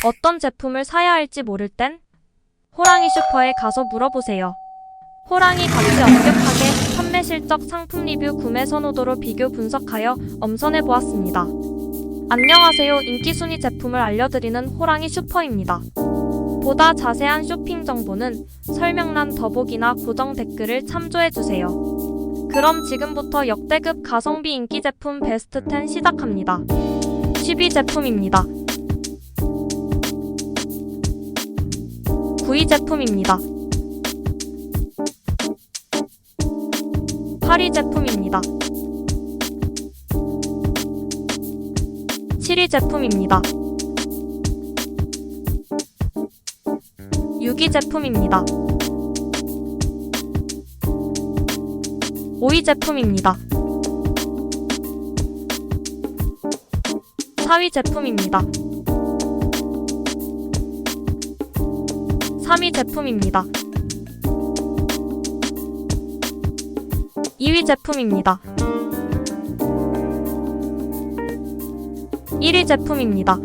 어떤 제품을 사야 할지 모를 땐 호랑이 슈퍼에 가서 물어보세요. 호랑이 같이 엄격하게 판매 실적, 상품 리뷰, 구매 선호도로 비교 분석하여 엄선해 보았습니다. 안녕하세요. 인기 순위 제품을 알려드리는 호랑이 슈퍼입니다. 보다 자세한 쇼핑 정보는 설명란 더보기나 고정 댓글을 참조해주세요. 그럼 지금부터 역대급 가성비 인기 제품 베스트 10 시작합니다. 10위 제품입니다. 9위 제품입니다. 8위 제품입니다. 7위 제품입니다. 6위 제품입니다. 5위 제품입니다. 4위 제품입니다. 3위 제품입니다. 2위 제품입니다. 1위 제품입니다.